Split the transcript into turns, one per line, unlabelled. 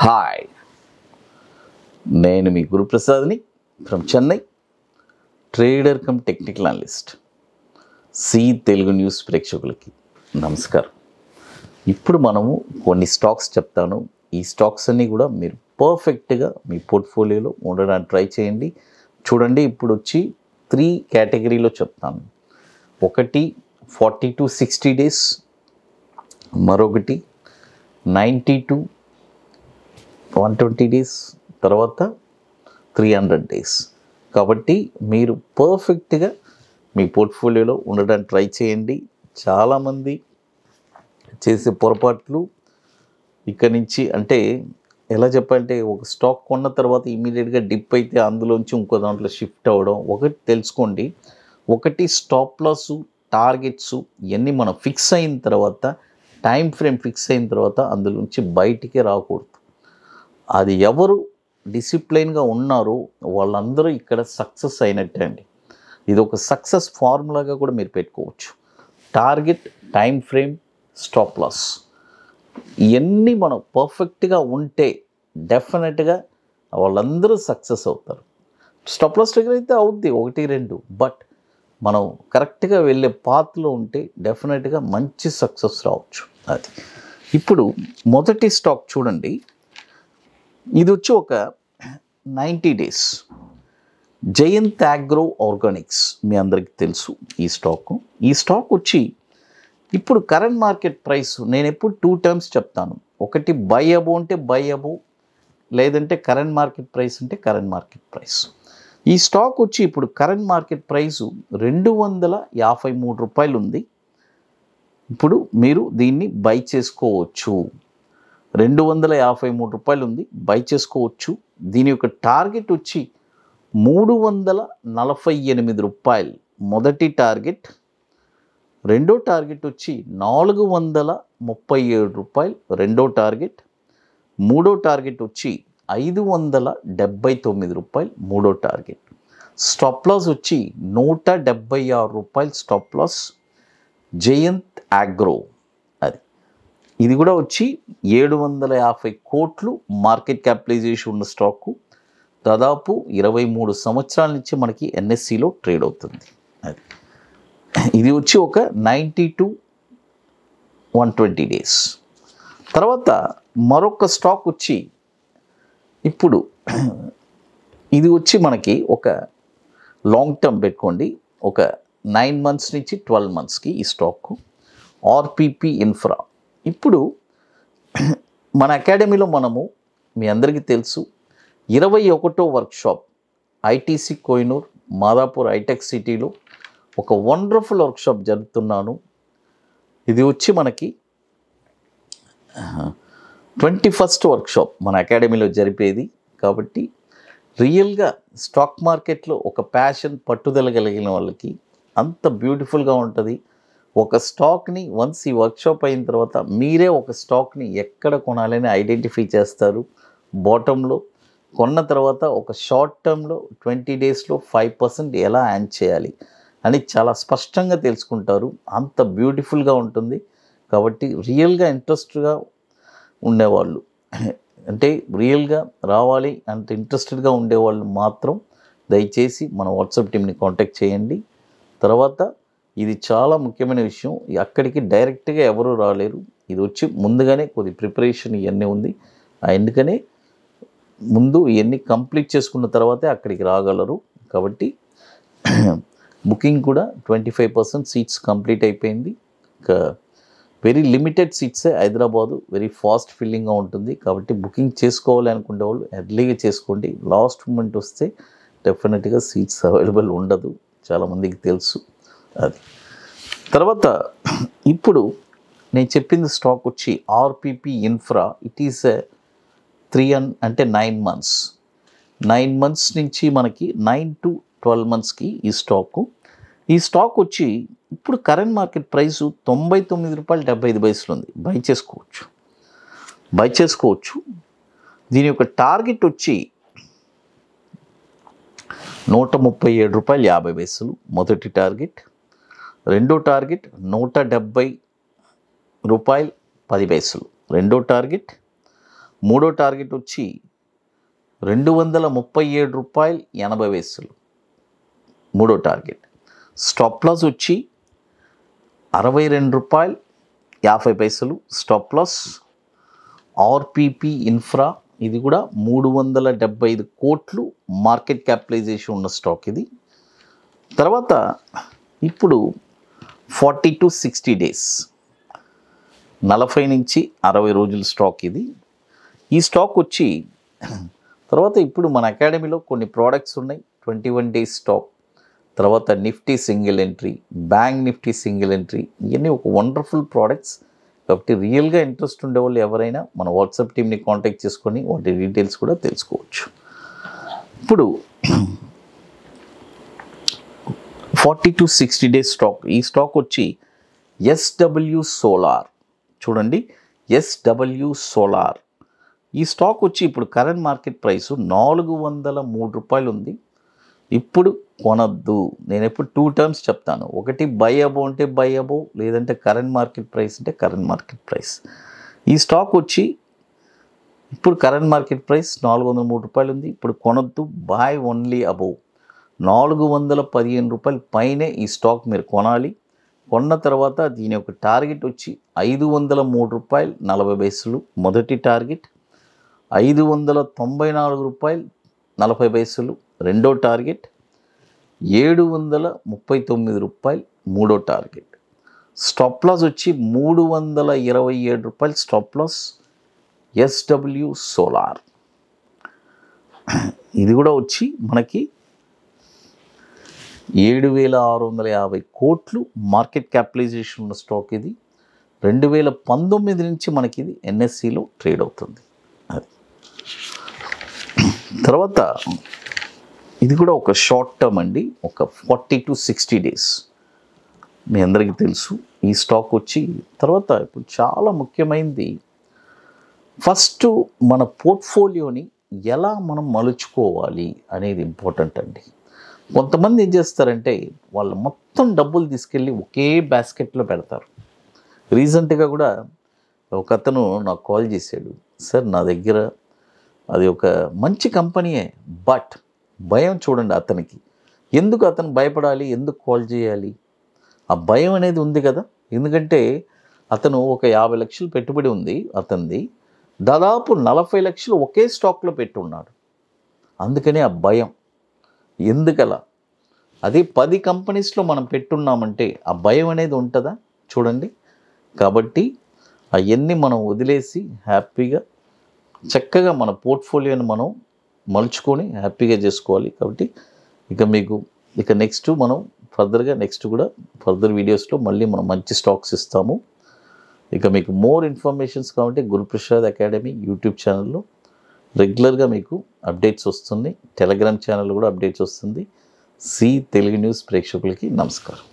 Hi, నేను మీ గురుప్రసాద్ని from Chennai, trader cum technical analyst. C Telugu news ప్రేక్షకులకి నమస్కారం. ఇప్పుడు మనము కొన్ని స్టాక్స్ చెప్తాను. ఈ స్టాక్స్ అన్నీ కూడా మీరు పర్ఫెక్ట్గా మీ పోర్ట్ఫోలియోలో ఉండడానికి ట్రై చేయండి. చూడండి, ఇప్పుడు వచ్చి 3 కేటగిరీలో చెప్తాను. ఒకటి 40 to 60 days, మరొకటి 90 to 120 days, తర్వాత 300 days. కాబట్టి మీరు పర్ఫెక్ట్గా మీ పోర్ట్ఫోలియోలో ఉండడానికి ట్రై చేయండి. చాలామంది చేసే పొరపాట్లు ఇక్కడ నుంచి అంటే ఎలా చెప్పాలంటే, ఒక స్టాక్ కొన్న తర్వాత ఇమీడియట్గా డిప్ అయితే అందులోంచి ఇంకో దాంట్లో షిఫ్ట్ అవ్వడం. ఒకటి తెలుసుకోండి, ఒకటి స్టాప్ లాస్, టార్గెట్స్ ఇవన్నీ మనం ఫిక్స్ అయిన తర్వాత, టైం ఫ్రేమ్ ఫిక్స్ అయిన తర్వాత అందులోంచి బయటికి రాకూడదు. అది ఎవరు డిసిప్లైన్గా ఉన్నారో వాళ్ళందరూ ఇక్కడ సక్సెస్ అయినట్టే అండి. ఇది ఒక సక్సెస్ ఫార్ములాగా కూడా మీరు పెట్టుకోవచ్చు. Target, time frame, stop loss ఇవన్నీ మనం పర్ఫెక్ట్గా ఉంటే డెఫినెట్గా వాళ్ళందరూ సక్సెస్ అవుతారు. స్టాప్ లాస్ ట్రిగర్ అయితే అవుద్ది 1-2, బట్ మనం కరెక్ట్గా వెళ్ళే పాత్లో ఉంటే డెఫినెట్గా మంచి సక్సెస్ రావచ్చు. అది ఇప్పుడు మొదటి స్టాక్ చూడండి. ఇది వచ్చి ఒక 90 days జయంత్ అగ్రో ఆర్గానిక్స్. మీ అందరికీ తెలుసు ఈ స్టాక్ వచ్చి ఇప్పుడు కరెంట్ మార్కెట్ ప్రైస్, నేను ఎప్పుడు 2 terms చెప్తాను. ఒకటి బై అబో అంటే బై అబో, లేదంటే కరెంట్ మార్కెట్ ప్రైస్ అంటే కరెంట్ మార్కెట్ ప్రైస్. ఈ స్టాక్ వచ్చి ఇప్పుడు కరెంట్ మార్కెట్ ప్రైసు 253 రూపాయలు ఉంది. ఇప్పుడు మీరు దీన్ని బై చేసుకోవచ్చు. 253 రూపాయలు ఉంది, బై చేసుకోవచ్చు. దీని యొక్క టార్గెట్ వచ్చి 348 రూపాయలు మొదటి టార్గెట్. రెండో టార్గెట్ వచ్చి 437 రూపాయలు రెండో టార్గెట్. మూడో టార్గెట్ వచ్చి 579 రూపాయలు మూడో టార్గెట్. స్టాప్ లాస్ వచ్చి 176 రూపాయలు స్టాప్ లాస్. జయంత్ అగ్రో అది. ఇది కూడా వచ్చి 750 కోట్లు మార్కెట్ క్యాపిటలైజేషన్ ఉన్న స్టాకు. దాదాపు 23 సంవత్సరాల నుంచి మనకి ఎన్ఎస్సిలో ట్రేడ్ అవుతుంది. అది ఇది వచ్చి ఒక 90 to 120 days. తర్వాత మరొక స్టాక్ వచ్చి ఇప్పుడు ఇది వచ్చి మనకి ఒక లాంగ్ టర్మ్ పెట్టుకోండి, ఒక 9 months నుంచి 12 monthsకి ఈ స్టాక్. RPP infra. ఇప్పుడు మన అకాడమీలో మనము మీ అందరికీ తెలుసు 21వ వర్క్షాప్ ఐటీసీ కోహినూర్ మాదాపూర్ హైటెక్ సిటీలో ఒక వండర్ఫుల్ వర్క్షాప్ జరుపుతున్నాను. ఇది వచ్చి మనకి 21st వర్క్షాప్ మన అకాడమీలో జరిపేది. కాబట్టి రియల్గా స్టాక్ మార్కెట్లో ఒక ప్యాషన్, పట్టుదల కలిగిన వాళ్ళకి అంత బ్యూటిఫుల్గా ఉంటుంది. ఒక స్టాక్ని వన్స్ ఈ వర్క్షాప్ అయిన తర్వాత మీరే ఒక స్టాక్ని ఎక్కడ కొనాలని ఐడెంటిఫై చేస్తారు. బాటంలో కొన్న తర్వాత ఒక షార్ట్ టర్మ్లో 20 daysలో 5% ఎలా యాడ్ చేయాలి అని చాలా స్పష్టంగా తెలుసుకుంటారు. అంత బ్యూటిఫుల్గా ఉంటుంది. కాబట్టి రియల్గా ఇంట్రెస్ట్గా ఉండేవాళ్ళు, అంటే రియల్గా రావాలి అంటే ఇంట్రెస్టెడ్గా ఉండేవాళ్ళు మాత్రం దయచేసి మన వాట్సాప్ టీమ్ని కాంటాక్ట్ చేయండి. తర్వాత ఇది చాలా ముఖ్యమైన విషయం, అక్కడికి డైరెక్ట్గా ఎవరు రాలేరు. ఇది వచ్చి ముందుగానే కొద్ది ప్రిపరేషన్ ఇవన్నీ ఉంది. ఎందుకనే ముందు ఇవన్నీ కంప్లీట్ చేసుకున్న తర్వాతే అక్కడికి రాగలరు. కాబట్టి బుకింగ్ కూడా 25% సీట్స్ కంప్లీట్ అయిపోయింది. ఇంకా వెరీ లిమిటెడ్ సీట్సే హైదరాబాదు, వెరీ ఫాస్ట్ ఫిల్లింగ్గా ఉంటుంది. కాబట్టి బుకింగ్ చేసుకోవాలి అనుకునే వాళ్ళు ఎర్లీగా చేసుకోండి. లాస్ట్ మూమెంట్ వస్తే డెఫినెట్గా సీట్స్ అవైలబుల్ ఉండదు, చాలామందికి తెలుసు. అది తర్వాత ఇప్పుడు నేను చెప్పింది స్టాక్ వచ్చి RPP infra. It is 9 months. 9 months నుంచి మనకి 9 to 12 monthsకి ఈ స్టాక్ వచ్చి ఇప్పుడు కరెంట్ మార్కెట్ ప్రైస్ 99 రూపాయలు 75 పైసలు ఉంది. బై చేసుకోవచ్చు. దీని యొక్క టార్గెట్ వచ్చి 137 రూపాయలు 50 పైసలు మొదటి టార్గెట్. రెండో టార్గెట్ 170 రూపాయలు 10 పైసలు రెండో టార్గెట్. మూడో టార్గెట్ వచ్చి ₹237.80 మూడో టార్గెట్. స్టాప్ లాస్ వచ్చి ₹62.50 స్టాప్ లాస్. ఆర్పిపి ఇన్ఫ్రా ఇది కూడా 375 కోట్లు మార్కెట్ క్యాపిటలైజేషన్ ఉన్న స్టాక్ ఇది. తర్వాత ఇప్పుడు 40 to 60 days 40 నుంచి 60 రోజుల స్టాక్ ఇది. ఈ స్టాక్ వచ్చి తర్వాత ఇప్పుడు మన అకాడమీలో కొన్ని ప్రోడక్ట్స్ ఉన్నాయి. 21 days స్టాక్, తర్వాత Nifty single entry, bank Nifty single entry, ఇవన్నీ ఒక వండర్ఫుల్ ప్రోడక్ట్స్. కాబట్టి రియల్గా ఇంట్రెస్ట్ ఉండేవాళ్ళు ఎవరైనా మన వాట్సాప్ టీమ్ని కాంటాక్ట్ చేసుకొని వాటి డీటెయిల్స్ కూడా తెలుసుకోవచ్చు. ఇప్పుడు 40 to 60 days స్టాక్. ఈ స్టాక్ వచ్చి ఎస్డబ్ల్యూ సోలార్. చూడండి, ఎస్డబ్ల్యూ సోలార్. ఈ స్టాక్ వచ్చి ఇప్పుడు కరెంట్ మార్కెట్ ప్రైస్ ₹403 ఉంది. ఇప్పుడు కొనద్దు. నేను ఎప్పుడు 2 terms చెప్తాను. ఒకటి బై అబో అంటే బై అబో, లేదంటే కరెంట్ మార్కెట్ ప్రైస్ అంటే కరెంట్ మార్కెట్ ప్రైస్. ఈ స్టాక్ వచ్చి ఇప్పుడు కరెంట్ మార్కెట్ ప్రైస్ ₹403 ఉంది. ఇప్పుడు కొనద్దు, బై ఓన్లీ అబో. ₹415 పైనే ఈ స్టాక్ మీరు కొనాలి. కొన్న తర్వాత దీని యొక్క టార్గెట్ వచ్చి ₹503.40 మొదటి టార్గెట్, ₹594.40 రెండో టార్గెట్, ₹739 మూడో టార్గెట్. స్టాప్ లాస్ వచ్చి ₹327 స్టాప్ లాస్. ఎస్డబ్ల్యూ సోలార్ ఇది కూడా వచ్చి మనకి 7,650 కోట్లు మార్కెట్ క్యాపిటలైజేషన్ ఉన్న స్టాక్ ఇది. 2019 నుంచి మనకి ఇది ఎన్ఎస్సిలో ట్రేడ్ అవుతుంది. అది తర్వాత ఇది కూడా ఒక షార్ట్ టర్మ్ అండి, ఒక 40 to 60 days. మీ అందరికీ తెలుసు ఈ స్టాక్ వచ్చి. తర్వాత ఇప్పుడు చాలా ముఖ్యమైనది, ఫస్ట్ మన పోర్ట్ఫోలియోని ఎలా మనం మలుచుకోవాలి అనేది ఇంపార్టెంట్ అండి. కొంతమంది ఏం చేస్తారంటే వాళ్ళు మొత్తం డబ్బులు తీసుకెళ్ళి ఒకే బాస్కెట్లో పెడతారు. రీసెంట్గా కూడా ఒక అతను నాకు కాల్ చేశాడు, సార్ నా దగ్గర అది ఒక మంచి కంపెనీయే, బట్ భయం చూడండి అతనికి. ఎందుకు అతను భయపడాలి, ఎందుకు కాల్ చేయాలి? ఆ భయం అనేది ఉంది కదా. ఎందుకంటే అతను ఒక 50 లక్షలు పెట్టుబడి ఉంది అతనిది, దాదాపు 40 లక్షలు ఒకే స్టాక్లో పెట్టున్నాడు. అందుకనే ఆ భయం. ఎందుకలా? అదే 10 కంపెనీస్లో మనం పెట్టున్నామంటే ఆ భయం అనేది ఉంటుందా? చూడండి. కాబట్టి అవన్నీ మనం వదిలేసి హ్యాపీగా చక్కగా మన పోర్ట్ఫోలియోని మనం మలుచుకొని హ్యాపీగా చేసుకోవాలి. కాబట్టి ఇక నెక్స్ట్ మనం ఫర్దర్ వీడియోస్లో మళ్ళీ మనం మంచి స్టాక్స్ ఇస్తాము. ఇక మీకు మోర్ ఇన్ఫర్మేషన్స్ కావాలంటే గురుప్రసాద్ అకాడమీ యూట్యూబ్ ఛానల్లో రెగ్యులర్గా మీకు అప్డేట్స్ వస్తుంది. టెలిగ్రామ్ ఛానల్ కూడా అప్డేట్స్ వస్తుంది. సి తెలుగు న్యూస్ ప్రేక్షకులకి నమస్కారం.